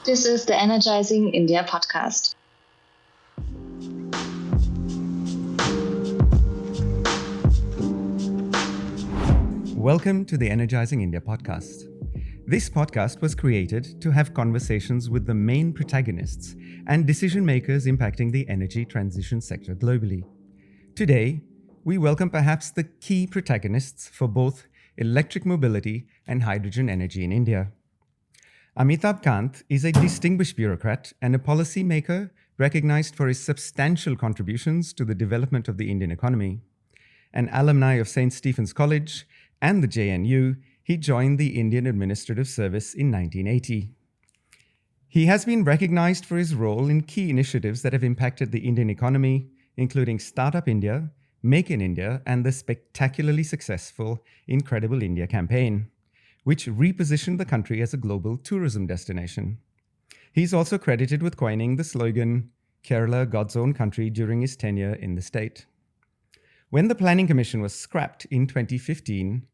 This is the Energizing India podcast. Welcome to the Energizing India podcast. This podcast was created to have conversations with the main protagonists and decision makers impacting the energy transition sector globally. Today, we welcome perhaps the key protagonists for both electric mobility and hydrogen energy in India. Amitabh Kant is a distinguished bureaucrat and a policymaker recognized for his substantial contributions to the development of the Indian economy. An alumni of St. Stephen's College and the JNU, he joined the Indian Administrative Service in 1980. He has been recognized for his role in key initiatives that have impacted the Indian economy, including Startup India, Make in India, and the spectacularly successful Incredible India campaign, which repositioned the country as a global tourism destination. He's also credited with coining the slogan, Kerala, God's own country, during his tenure in the state. When the Planning Commission was scrapped in 2015,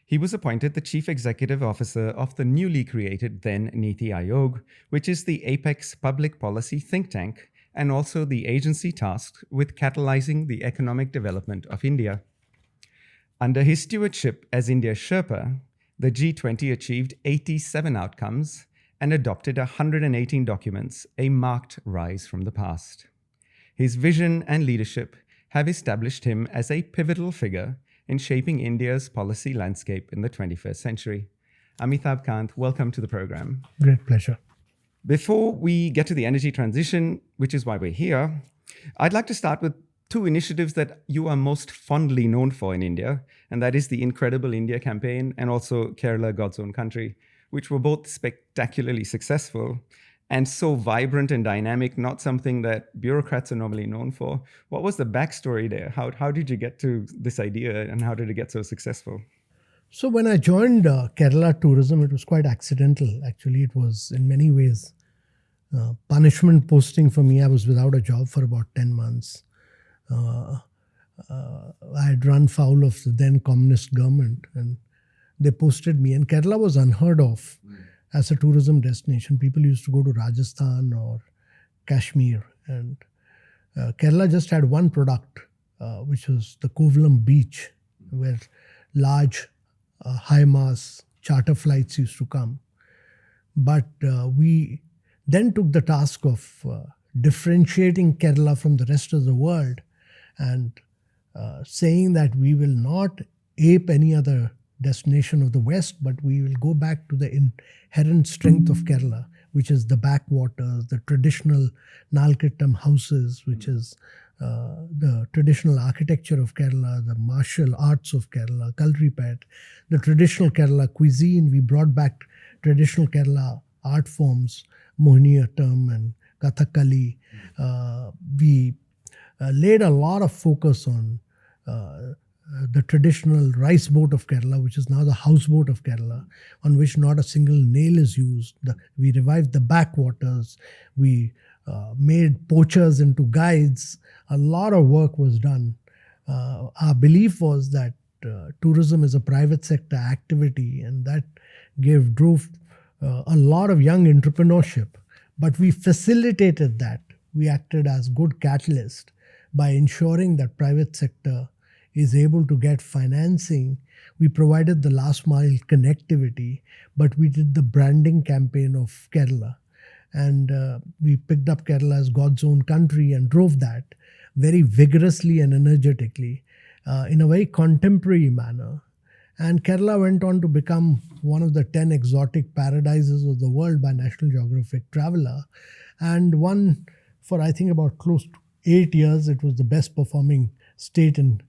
he was appointed the Chief Executive Officer of the newly created then NITI Aayog, which is the apex public policy think tank and also the agency tasked with catalyzing the economic development of India. Under his stewardship as India's Sherpa, the G20 achieved 87 outcomes and adopted 118 documents, a marked rise from the past. His vision and leadership have established him as a pivotal figure in shaping India's policy landscape in the 21st century. Amitabh Kant, welcome to the program. Great pleasure. Before we get to the energy transition, which is why we're here, I'd like to start with two initiatives that you are most fondly known for in India, and that is the Incredible India campaign and also Kerala, God's own country, which were both spectacularly successful and so vibrant and dynamic, not something that bureaucrats are normally known for. What was the backstory there? How did you get to this idea and how did it get so successful? So when I joined Kerala Tourism, it was quite accidental. Actually, it was in many ways punishment posting for me. I was without a job for about 10 months. I had run foul of the then communist government and they posted me. And Kerala was unheard of as a tourism destination. People used to go to Rajasthan or Kashmir. And Kerala just had one product, which was the Kovalam beach, where large high-mass charter flights used to come. But we then took the task of differentiating Kerala from the rest of the world and saying that we will not ape any other destination of the West, but we will go back to the inherent strength of Kerala, which is the backwaters, the traditional Nalkittam houses, which is the traditional architecture of Kerala, the martial arts of Kerala, Kalripet, the traditional Kerala cuisine. We brought back traditional Kerala art forms, Mohiniyattam and Kathakali. We laid a lot of focus on the traditional rice boat of Kerala, which is now the houseboat of Kerala, on which not a single nail is used. We revived the backwaters. We made poachers into guides. A lot of work was done. Our belief was that tourism is a private sector activity, and that drove a lot of young entrepreneurship. But we facilitated that. We acted as good catalyst by ensuring that private sector is able to get financing. We provided the last mile connectivity, but we did the branding campaign of Kerala. And we picked up Kerala as God's own country and drove that very vigorously and energetically in a very contemporary manner. And Kerala went on to become one of the 10 exotic paradises of the world by National Geographic Traveler. And one for, I think, about close to 8 years, it was the best performing state in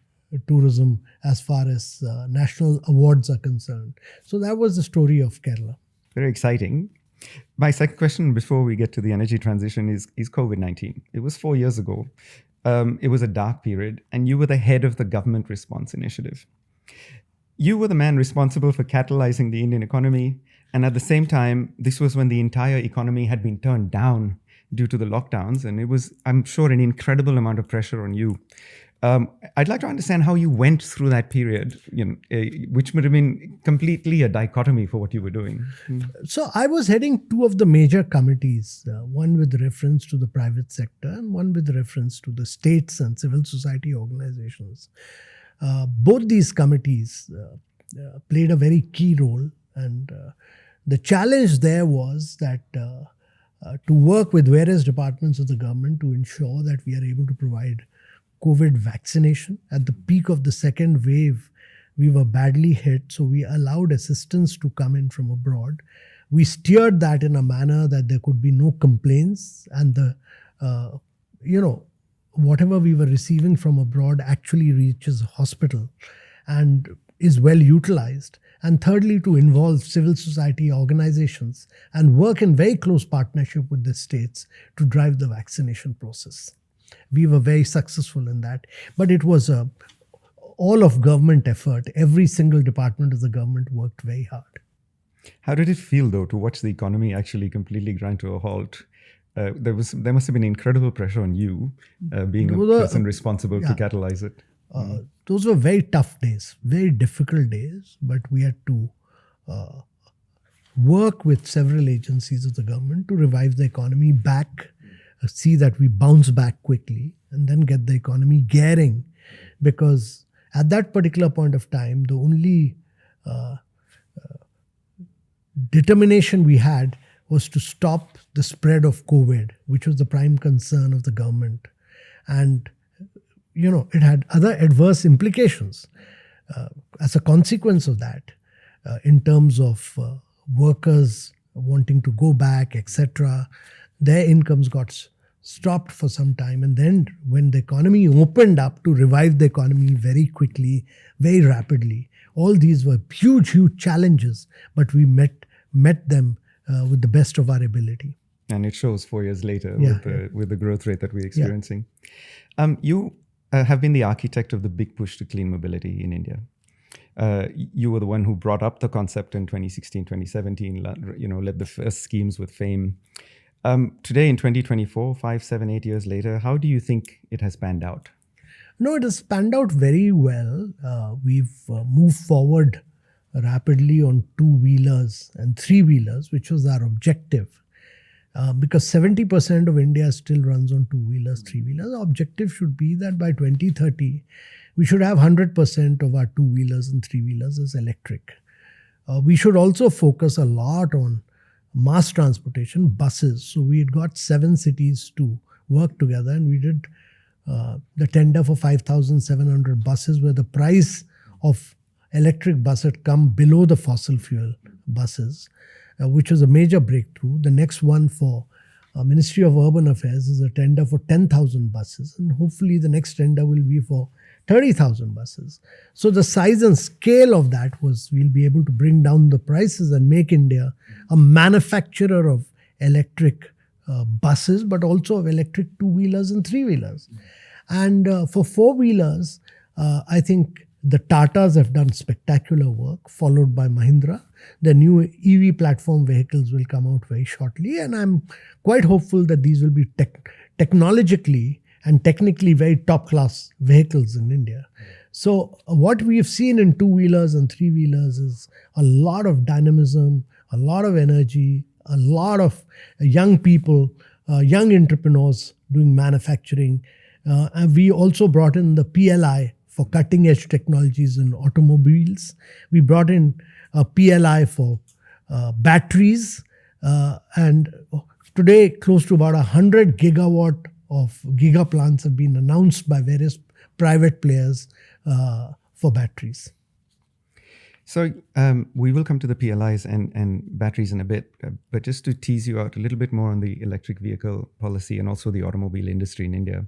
tourism as far as national awards are concerned. So that was the story of Kerala. Very exciting. My second question before we get to the energy transition is COVID-19. It was 4 years ago. It was a dark period and you were the head of the government response initiative. You were the man responsible for catalyzing the Indian economy. And at the same time, this was when the entire economy had been turned down due to the lockdowns. And it was, I'm sure, an incredible amount of pressure on you. I'd like to understand how you went through that period, which would have been completely a dichotomy for what you were doing. So I was heading two of the major committees, one with reference to the private sector and one with reference to the states and civil society organizations. Both these committees played a very key role, and the challenge there was that to work with various departments of the government to ensure that we are able to provide COVID vaccination. At the peak of the second wave, we were badly hit, so we allowed assistance to come in from abroad. We steered that in a manner that there could be no complaints, and whatever we were receiving from abroad actually reaches the hospital and is well utilized. And thirdly, to involve civil society organizations and work in very close partnership with the states to drive the vaccination process. We were very successful in that, but it was all of government effort. Every single department of the government worked very hard. How did it feel, though, to watch the economy actually completely grind to a halt? There must have been incredible pressure on you, being a person responsible to catalyze it. Those were very tough days, very difficult days, but we had to work with several agencies of the government to revive the economy back, see that we bounce back quickly, and then get the economy gearing. Because at that particular point of time, the only determination we had was to stop the spread of COVID, which was the prime concern of the government. And, it had other adverse implications as a consequence of that, in terms of workers wanting to go back, etc. Their incomes got stopped for some time. And then when the economy opened up, to revive the economy very quickly, very rapidly, all these were huge, huge challenges, but we met them with the best of our ability. And it shows 4 years later with the growth rate that we're experiencing. You have been the architect of the big push to clean mobility in India. You were the one who brought up the concept in 2016, 2017, led the first schemes with FAME. Today in 2024, 5, 7, 8 years later, how do you think it has panned out? No, it has panned out very well. We've moved forward rapidly on two-wheelers and three-wheelers, which was our objective. Because 70% of India still runs on two-wheelers, three-wheelers. Our objective should be that by 2030, we should have 100% of our two-wheelers and three-wheelers as electric. We should also focus a lot on mass transportation, buses. So we had got 7 cities to work together, and we did the tender for 5,700 buses, where the price of electric bus had come below the fossil fuel buses, which was a major breakthrough. The next one for Ministry of Urban Affairs is a tender for 10,000 buses, and hopefully the next tender will be for 30,000 buses. So the size and scale of that was, we'll be able to bring down the prices and make India a manufacturer of electric buses, but also of electric two-wheelers and three-wheelers. And for four-wheelers, I think the Tatas have done spectacular work, followed by Mahindra. The new EV platform vehicles will come out very shortly, and I'm quite hopeful that these will be technologically and technically very top-class vehicles in India. So what we've seen in two-wheelers and three-wheelers is a lot of dynamism, a lot of energy, a lot of young people, young entrepreneurs doing manufacturing. And we also brought in the PLI for cutting-edge technologies in automobiles. We brought in a PLI for batteries. And today, close to about 100 gigawatt of giga plants have been announced by various private players for batteries. So we will come to the PLIs and batteries in a bit, but just to tease you out a little bit more on the electric vehicle policy and also the automobile industry in India.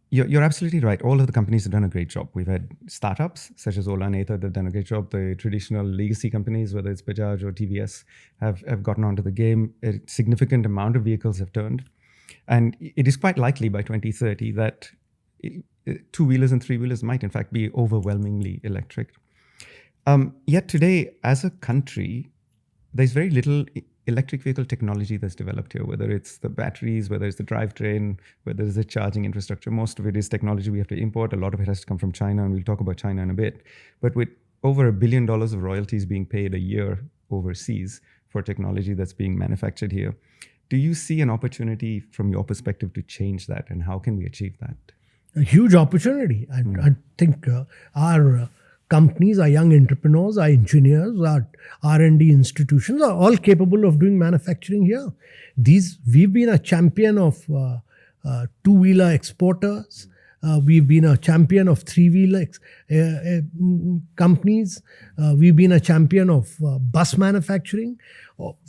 You're absolutely right. All of the companies have done a great job. We've had startups such as Ola and Ather, they've done a great job. The traditional legacy companies, whether it's Bajaj or TVS, have gotten onto the game. A significant amount of vehicles have turned. And it is quite likely by 2030 that two-wheelers and three-wheelers might in fact be overwhelmingly electric. Yet today, as a country, there's very little electric vehicle technology that's developed here, whether it's the batteries, whether it's the drivetrain, whether it's the charging infrastructure. Most of it is technology we have to import. A lot of it has to come from China, and we'll talk about China in a bit. But with over $1 billion of royalties being paid a year overseas for technology that's being manufactured here, do you see an opportunity from your perspective to change that, and how can we achieve that? A huge opportunity. I think our companies, our young entrepreneurs, our engineers, our R&D institutions are all capable of doing manufacturing here. We've been a champion of two-wheeler exporters. We've been a champion of three-wheeler companies. We've been a champion of bus manufacturing.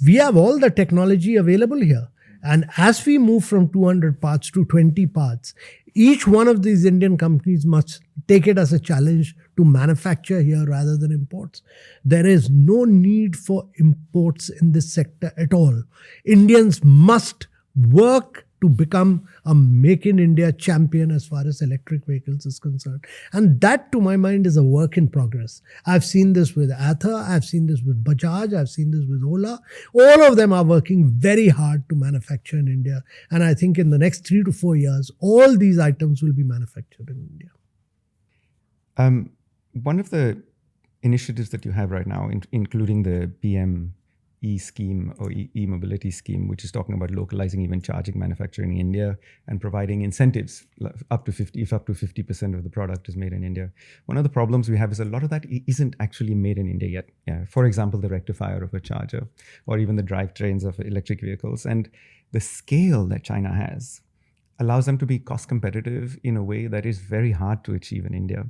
We have all the technology available here. And as we move from 200 parts to 20 parts, each one of these Indian companies must take it as a challenge to manufacture here rather than imports. There is no need for imports in this sector at all. Indians must work to become a Make in India champion as far as electric vehicles is concerned. And that, to my mind, is a work in progress. I've seen this with Ather, I've seen this with Bajaj, I've seen this with Ola. All of them are working very hard to manufacture in India. And I think in the next 3 to 4 years, all these items will be manufactured in India. One of the initiatives that you have right now, including the PM e-scheme or e-mobility scheme, which is talking about localizing even charging manufacturing in India and providing incentives up to 50% of the product is made in India. One of the problems we have is a lot of that isn't actually made in India yet. Yeah. For example, the rectifier of a charger or even the drivetrains of electric vehicles. And the scale that China has allows them to be cost competitive in a way that is very hard to achieve in India.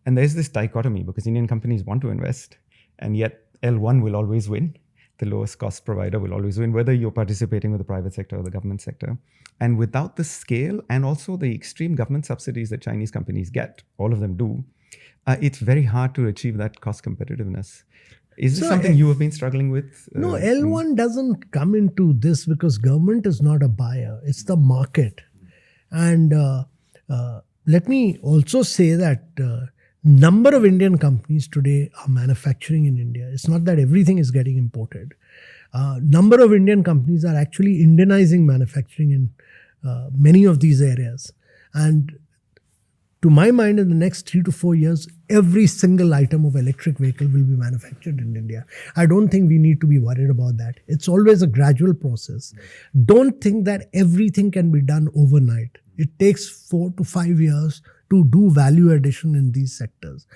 And there's this dichotomy because Indian companies want to invest, and yet L1 will always win. The lowest cost provider will always win, whether you're participating with the private sector or the government sector. And without the scale and also the extreme government subsidies that Chinese companies get, all of them do, it's very hard to achieve that cost competitiveness. Is this something you have been struggling with? No, L1 doesn't come into this because government is not a buyer. It's the market. And let me also say that number of Indian companies today are manufacturing in India. It's not that everything is getting imported. Number of Indian companies are actually Indianizing manufacturing in many of these areas. And to my mind, in the next 3 to 4 years, every single item of electric vehicle will be manufactured in India. I don't think we need to be worried about that. It's always a gradual process. Don't think that everything can be done overnight. It takes 4 to 5 years to do value addition in these sectors.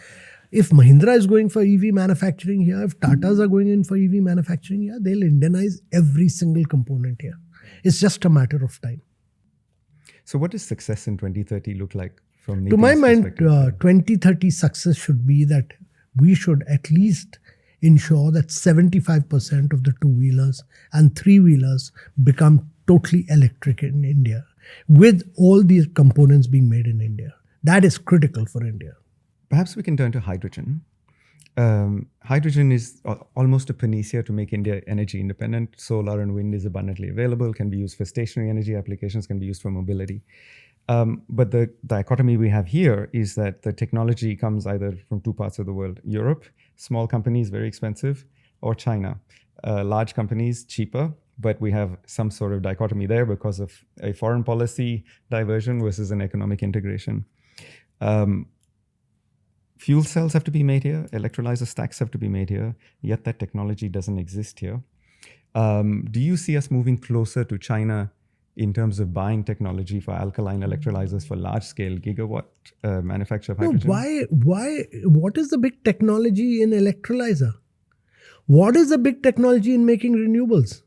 If Mahindra is going for EV manufacturing here, if Tatas are going in for EV manufacturing here, they'll Indianize every single component here. It's just a matter of time. So what does success in 2030 look like from NITI's perspective? To my mind, 2030 success should be that we should at least ensure that 75% of the two-wheelers and three-wheelers become totally electric in India, with all these components being made in India. That is critical for India. Perhaps we can turn to hydrogen. Hydrogen is almost a panacea to make India energy independent. Solar and wind is abundantly available, can be used for stationary energy applications, can be used for mobility. But the dichotomy we have here is that the technology comes either from two parts of the world. Europe, small companies, very expensive, or China, large companies, cheaper. But we have some sort of dichotomy there because of a foreign policy diversion versus an economic integration. Fuel cells have to be made here, electrolyzer stacks have to be made here, yet that technology doesn't exist here. Do you see us moving closer to China in terms of buying technology for alkaline electrolyzers for large-scale gigawatt manufacture of hydrogen? No, what is the big technology in electrolyzer? What is the big technology in making renewables?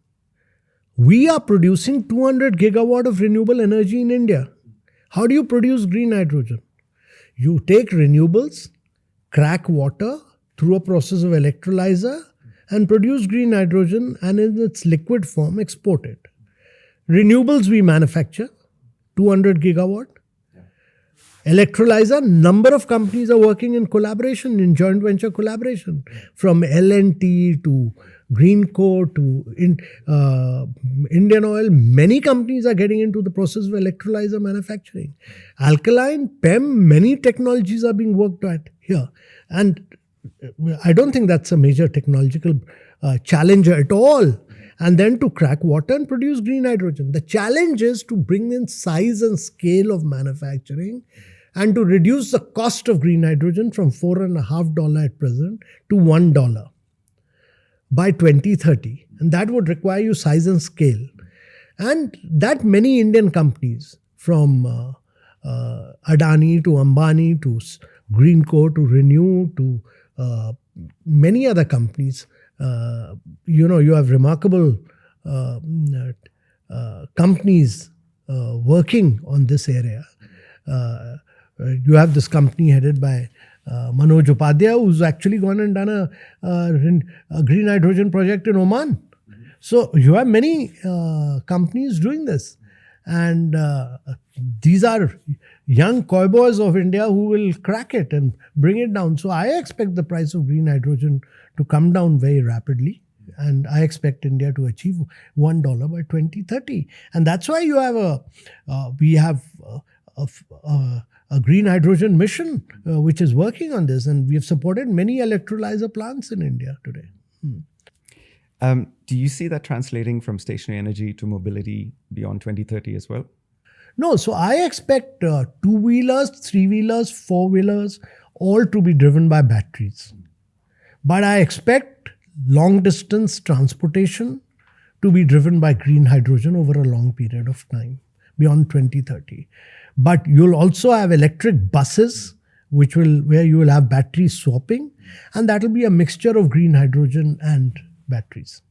We are producing 200 gigawatt of renewable energy in India. How do you produce green hydrogen? You take renewables, crack water through a process of electrolyzer and produce green hydrogen, and in its liquid form export it. Renewables we manufacture, 200 gigawatt. Electrolyzer, number of companies are working in collaboration, in joint venture collaboration, from L&T to Greenco to Indian Oil. Many companies are getting into the process of electrolyzer manufacturing. Alkaline, PEM, many technologies are being worked at here. And I don't think that's a major technological challenge at all. and then to crack water and produce green hydrogen. The challenge is to bring in size and scale of manufacturing and to reduce the cost of green hydrogen from $4.50 at present to $1 by 2030. And that would require you size and scale. And that many Indian companies, from Adani to Ambani to Greenco to Renew to many other companies, you have remarkable companies working on this area. You have this company headed by Manoj Upadhyay, who's actually gone and done a green hydrogen project in Oman. So you have many companies doing this. And these are young cowboys of India who will crack it and bring it down. So I expect the price of green hydrogen to come down very rapidly. And I expect India to achieve $1 by 2030. And that's why you have we have a green hydrogen mission which is working on this. And we have supported many electrolyzer plants in India today. Do you see that translating from stationary energy to mobility beyond 2030 as well? No, so I expect two-wheelers, three-wheelers, four-wheelers, all to be driven by batteries. But I expect long-distance transportation to be driven by green hydrogen over a long period of time, beyond 2030. But you'll also have electric buses, where you will have battery swapping, and that will be a mixture of green hydrogen and batteries.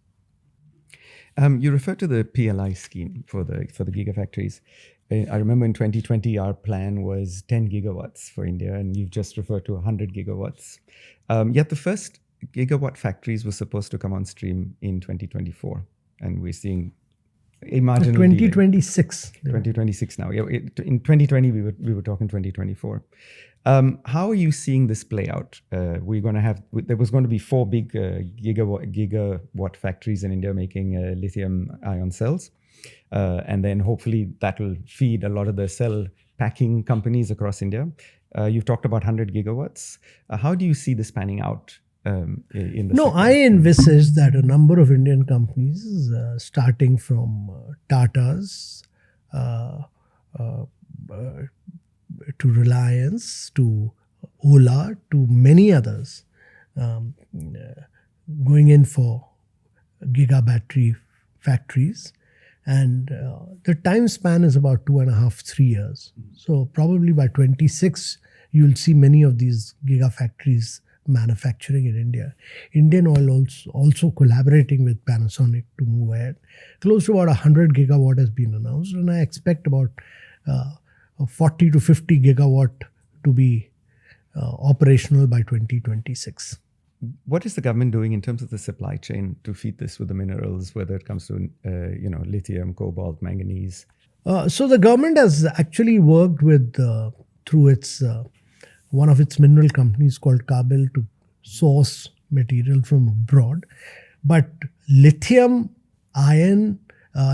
You referred to the PLI scheme for the gigafactories. I remember in 2020, our plan was 10 gigawatts for India, and you've just referred to 100 gigawatts. Yet the first gigawatt factories were supposed to come on stream in 2024, and we're seeing a marginal 2026. 2026 now. Yeah, in 2020, we were talking 2024. How are you seeing this play out? There was going to be 4 big gigawatt factories in India making lithium-ion cells. And then hopefully that will feed a lot of the cell packing companies across India. You've talked about 100 gigawatts. How do you see this panning out in the sector? I envisage that a number of Indian companies, starting from Tata's, to Reliance, to Ola, to many others, going in for gigabattery factories. And the time span is about 2.5-3 years. So probably by 26, you'll see many of these gigafactories manufacturing in India. Indian Oil also collaborating with Panasonic to move ahead. Close to about 100 gigawatt has been announced, and I expect about 40 to 50 gigawatt to be operational by 2026. What is the government doing in terms of the supply chain to feed this with the minerals, whether it comes to lithium, cobalt, manganese? So the government has actually worked with through its one of its mineral companies called Kabil to source material from abroad. But lithium, iron,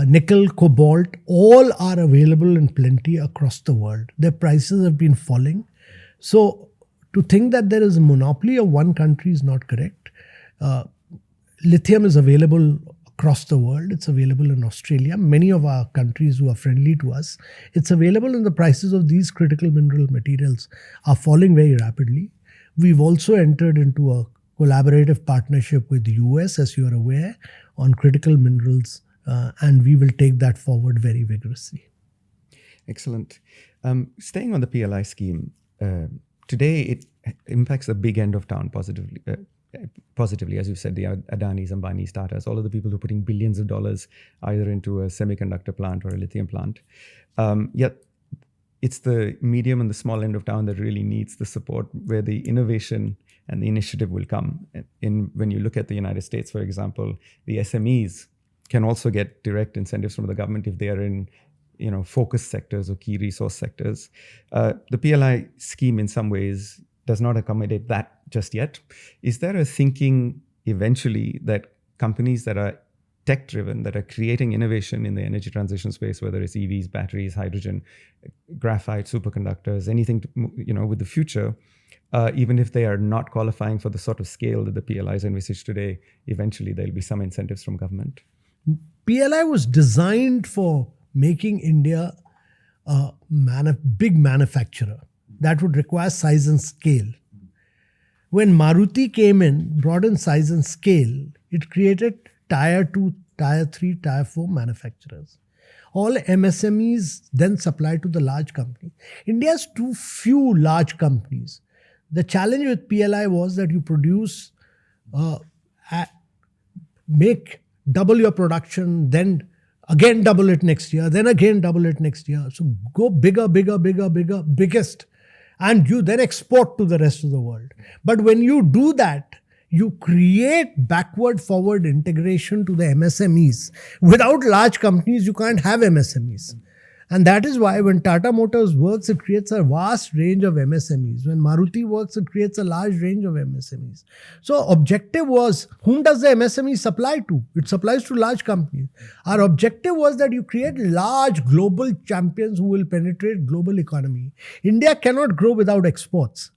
nickel, cobalt, all are available in plenty across the world. Their prices have been falling. So to think that there is a monopoly of one country is not correct. Lithium is available across the world. It's available in Australia. Many of our countries who are friendly to us, it's available, and the prices of these critical mineral materials are falling very rapidly. We've also entered into a collaborative partnership with the US, as you are aware, on critical minerals, and we will take that forward very vigorously. Excellent. Staying on the PLI scheme, today it impacts a big end of town positively, as you said, the Adanis, Ambanis, Tatas, all of the people who are putting billions of dollars either into a semiconductor plant or a lithium plant. Yet it's the medium and the small end of town that really needs the support, where the innovation and the initiative will come. When you look at the United States, for example, the SMEs can also get direct incentives from the government if they are in focus sectors or key resource sectors. The PLI scheme in some ways does not accommodate that just yet. Is there a thinking eventually that companies that are tech-driven, that are creating innovation in the energy transition space, whether it's EVs, batteries, hydrogen, graphite, superconductors, anything with the future, even if they are not qualifying for the sort of scale that the PLIs envisage today, eventually there'll be some incentives from government? PLI was designed for making India a big manufacturer that would require size and scale. When Maruti came in, brought in size and scale, it created tier 2, tier 3, tier 4 manufacturers. All MSMEs then supplied to the large companies. India has too few large companies. The challenge with PLI was that you produce, make double your production, then again double it next year, then again double it next year. So go bigger, biggest. And you then export to the rest of the world. But when you do that, you create backward-forward integration to the MSMEs. Without large companies, you can't have MSMEs. And that is why when Tata Motors works, it creates a vast range of MSMEs. When Maruti works, it creates a large range of MSMEs. So objective was, whom does the MSME supply to? It supplies to large companies. Our objective was that you create large global champions who will penetrate global economy. India cannot grow without exports.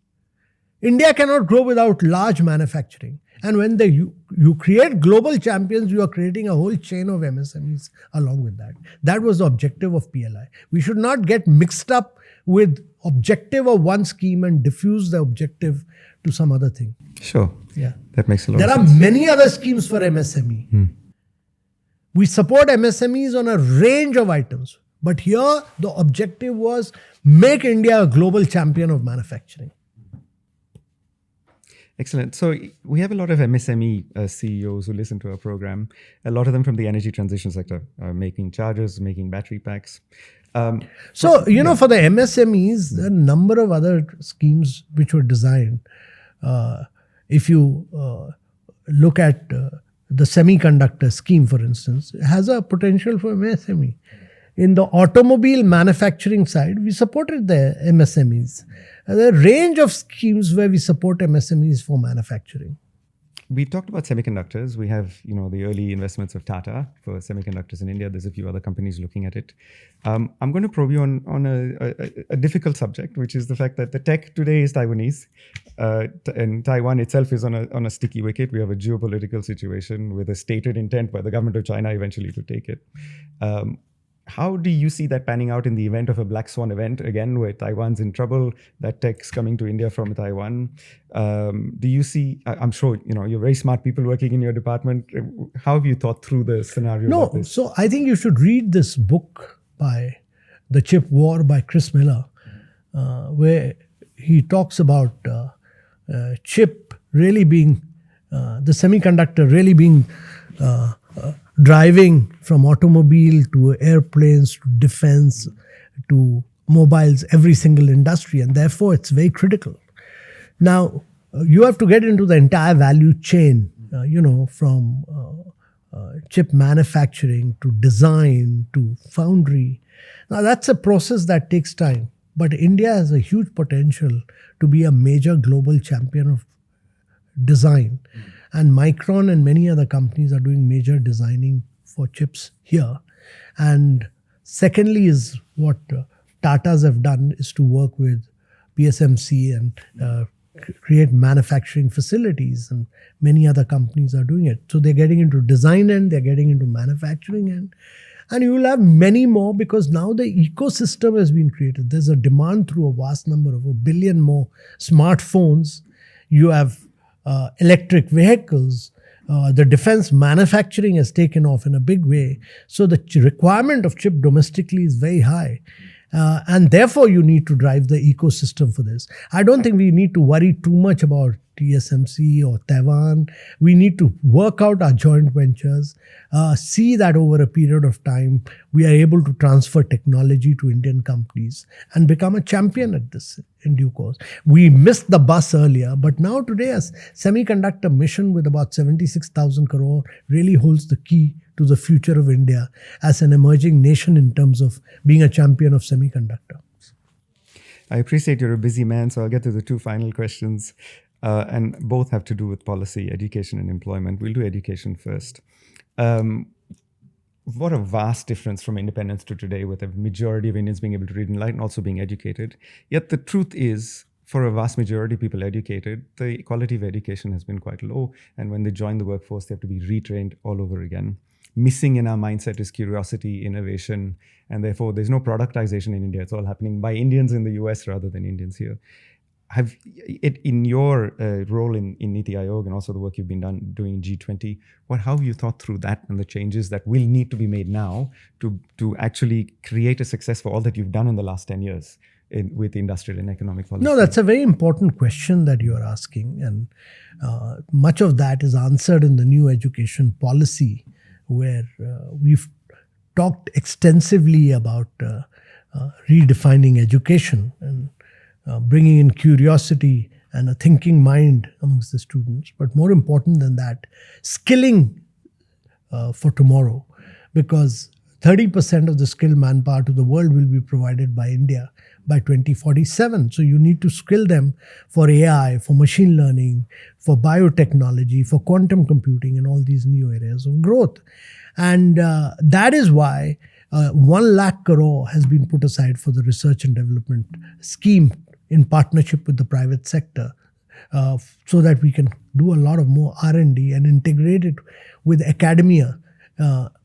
India cannot grow without large manufacturing. And when you create global champions, you are creating a whole chain of MSMEs along with that. That was the objective of PLI. We should not get mixed up with objective of one scheme and diffuse the objective to some other thing. Sure. Yeah. That makes a lot of sense. There are many other schemes for MSME. We support MSMEs on a range of items. But here, the objective was make India a global champion of manufacturing. Excellent. So we have a lot of MSME CEOs who listen to our program, a lot of them from the energy transition sector, making chargers, making battery packs. For the MSMEs, there are a number of other schemes which were designed. If you look at the semiconductor scheme, for instance, it has a potential for MSME. In the automobile manufacturing side, we supported the MSMEs. There are a range of schemes where we support MSMEs for manufacturing. We talked about semiconductors. We have, the early investments of Tata for semiconductors in India. There's a few other companies looking at it. I'm going to probe you on a difficult subject, which is the fact that the tech today is Taiwanese, and Taiwan itself is on a sticky wicket. We have a geopolitical situation with a stated intent by the government of China eventually to take it. How do you see that panning out in the event of a black swan event, again, where Taiwan's in trouble, that tech's coming to India from Taiwan? Do you see, I'm sure, you're very smart people working in your department. How have you thought through the scenario? No, so I think you should read this book by The Chip War by Chris Miller, where he talks about chip really being, the semiconductor really being driving from automobile to airplanes to defense to mobiles, every single industry, and therefore it's very critical. Now, you have to get into the entire value chain, from chip manufacturing to design to foundry. Now, that's a process that takes time, but India has a huge potential to be a major global champion of design. And Micron and many other companies are doing major designing for chips here. And secondly is what Tatas have done is to work with PSMC and create manufacturing facilities, and many other companies are doing it. So they're getting into design end, they're getting into manufacturing end. And you will have many more because now the ecosystem has been created. There's a demand through a vast number of 1 billion more smartphones. You have electric vehicles. The defense manufacturing has taken off in a big way. So the requirement of chip domestically is very high. And therefore, you need to drive the ecosystem for this. I don't think we need to worry too much about TSMC or Taiwan. We need to work out our joint ventures, see that over a period of time, we are able to transfer technology to Indian companies and become a champion at this in due course. We missed the bus earlier, but now today a semiconductor mission with about 76,000 crore really holds the key to the future of India as an emerging nation in terms of being a champion of semiconductor. I appreciate you're a busy man, so I'll get to the two final questions. And both have to do with policy, education and employment. We'll do education first. What a vast difference from independence to today, with a majority of Indians being able to read and write and also being educated. Yet the truth is, for a vast majority of people educated, the quality of education has been quite low. And when they join the workforce, they have to be retrained all over again. missing in our mindset is curiosity, innovation, and therefore there's no productization in India. It's all happening by Indians in the US rather than Indians here. Have it in your role in NITI Aayog and also the work you've been doing in G20, how have you thought through that and the changes that will need to be made now to actually create a success for all that you've done in the last 10 years with industrial and economic policy? No, that's a very important question that you're asking. And much of that is answered in the new education policy, where we've talked extensively about redefining education and bringing in curiosity and a thinking mind amongst the students. But more important than that, skilling for tomorrow, because 30% of the skilled manpower to the world will be provided by India by 2047. So you need to skill them for AI, for machine learning, for biotechnology, for quantum computing, and all these new areas of growth. And that is why 1 lakh crore has been put aside for the research and development scheme in partnership with the private sector, so that we can do a lot of more R&D and integrate it with academia,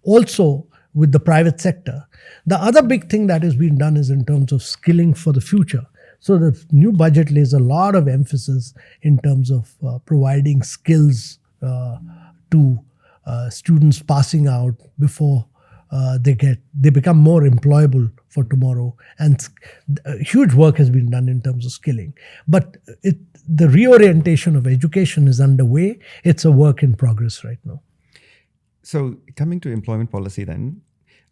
also with the private sector. The other big thing that has been done is in terms of skilling for the future. So the new budget lays a lot of emphasis in terms of providing skills to students passing out before they become more employable for tomorrow, and huge work has been done in terms of skilling. But the reorientation of education is underway. It's a work in progress right now. So coming to employment policy then,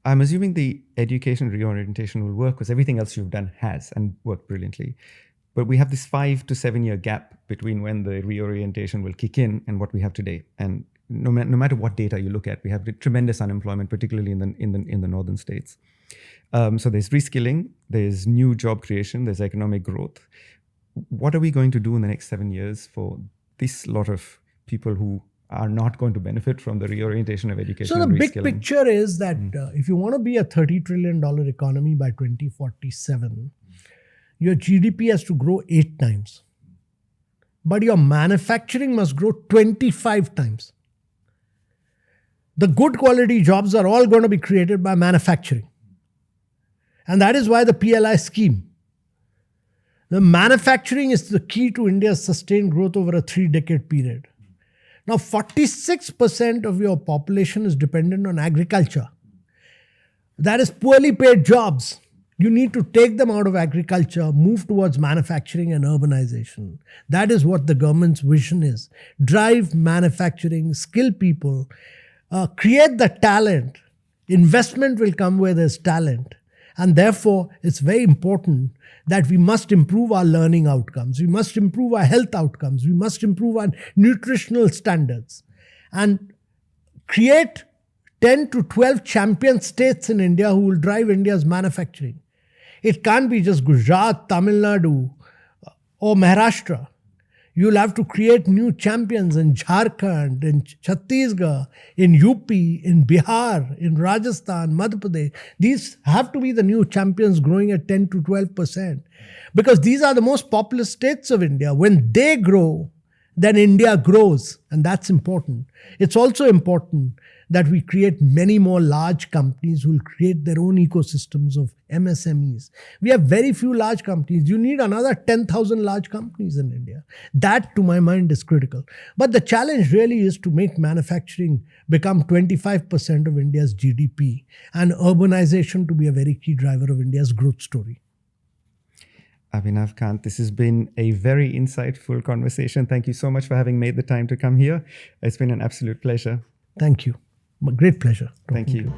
I'm assuming the education reorientation will work because everything else you've done has and worked brilliantly. But we have this 5 to 7 year gap between when the reorientation will kick in and what we have today. And no matter what data you look at, we have tremendous unemployment, particularly in the northern states. So there's reskilling, there's new job creation, there's economic growth. What are we going to do in the next 7 years for this lot of people who are not going to benefit from the reorientation of education? So the big picture is that if you want to be a $30 trillion economy by 2047, your GDP has to grow 8 times. But your manufacturing must grow 25 times. The good quality jobs are all going to be created by manufacturing. And that is why the PLI scheme. The manufacturing is the key to India's sustained growth over a 3-decade period. Now, 46% of your population is dependent on agriculture. That is poorly paid jobs. You need to take them out of agriculture, move towards manufacturing and urbanization. That is what the government's vision is. Drive manufacturing, skill people, create the talent. Investment will come where there's talent. And therefore, it's very important that we must improve our learning outcomes. We must improve our health outcomes. We must improve our nutritional standards. And create 10 to 12 champion states in India who will drive India's manufacturing. It can't be just Gujarat, Tamil Nadu, or Maharashtra. You'll have to create new champions in Jharkhand, in Chhattisgarh, in UP, in Bihar, in Rajasthan, Madhya Pradesh. These have to be the new champions growing at 10 to 12%. Because these are the most populous states of India. When they grow, then India grows. And that's important. It's also important that we create many more large companies who will create their own ecosystems of MSMEs. We have very few large companies. You need another 10,000 large companies in India. That, to my mind, is critical. But the challenge really is to make manufacturing become 25% of India's GDP and urbanization to be a very key driver of India's growth story. Amitabh Kant, this has been a very insightful conversation. Thank you so much for having made the time to come here. It's been an absolute pleasure. Thank you. Great pleasure. Thank you.